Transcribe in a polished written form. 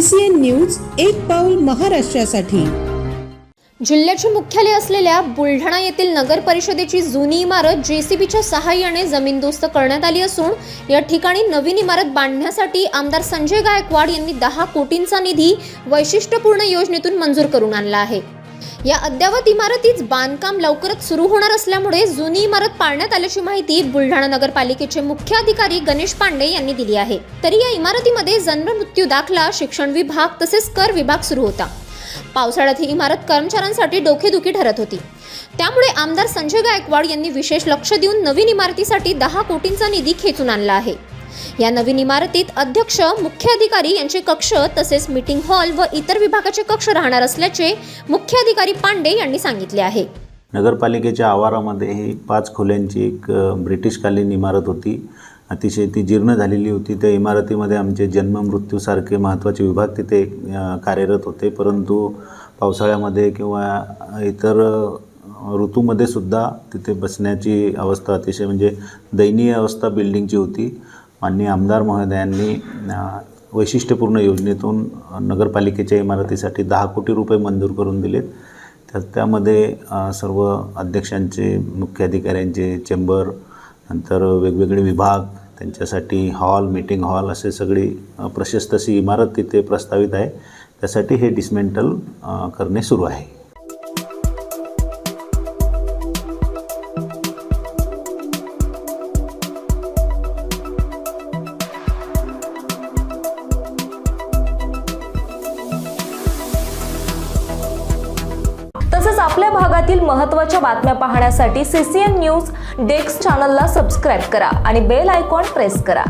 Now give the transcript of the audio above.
CCN news एक पाऊल महाराष्ट्रासाठी। जिल्ह्याचे मुख्यालय असलेल्या बुलढाणा येथील नगर परिषदेची जुनी इमारत JCBच्या सहाय्याने जमीनदोस्त करण्यात आली असून या ठिकाणी नवीन इमारत बांधण्यासाठी आमदार संजय गायकवाड यांनी 10 कोटींचा निधी वैशिष्ट्यपूर्ण योजनेतून मंजूर करून आणला आहे। या अद्यावत इमारतीचं बांधकाम लवकरच सुरू होणार असल्यामुळे जुनी इमारत पाडण्यात आल्याची माहिती बुलढाणा नगरपालिकेचे मुख्य अधिकारी गणेश पांडे यांनी दिली आहे। तरी या इमारतीमध्ये जन्म मृत्यू दाखला, शिक्षण विभाग तसेच कर विभाग सुरू होता। पावसाळ्यात ही इमारत कर्मचाऱ्यांसाठी डोकेदुखी ठरत होती। त्यामुळे आमदार संजय गायकवाड यांनी विशेष लक्ष देऊन नवीन इमारतीसाठी 10 कोटींचा निधी खेचून आणला आहे। या नवीन इमारतीत अध्यक्ष, मुख्य अधिकारी यांचे कक्ष तसेच मीटिंग हॉल व इतर विभागाचे कक्ष राहणार असल्याचे मुख्य अधिकारी पांडे यांनी सांगितले आहे। नगरपालिकेच्या आवारामध्ये ही 5 खोल्यांची एक ब्रिटिशकालीन इमारत होती। अतिशय ती जीर्ण झालेली होती। त्या इमारतीमध्ये आमचे जन्म मृत्यूसारखे महत्त्वाचे विभाग तिथे कार्यरत होते, परंतु पावसाळ्यामध्ये किंवा इतर ऋतूमध्ये सुद्धा तिथे बसण्याची अवस्था अतिशय म्हणजे दयनीय अवस्था बिल्डिंगची होती। माननीय आमदार महोदयांनी वैशिष्ट्यपूर्ण योजनेतून नगरपालिकेच्या इमारतीसाठी 10 कोटी रुपये मंजूर करून दिलेत। तर त्यामध्ये सर्व अध्यक्षांचे, मुख्य अधिकाऱ्यांचे चेंबर, नंतर वेगवेगळे विभाग, त्यांच्यासाठी हॉल, मीटिंग हॉल असे सगळी प्रशस्त अशी इमारत तिथे प्रस्तावित आहे। त्यासाठी हे डिसमेंटल करणे सुरू आहे। तसेच आपल्या भागातील महत्त्वाच्या बातम्या पाहण्यासाठी CCN न्यूज डेस्क चॅनलला सबस्क्राइब करा आणि बेल आयकॉन प्रेस करा।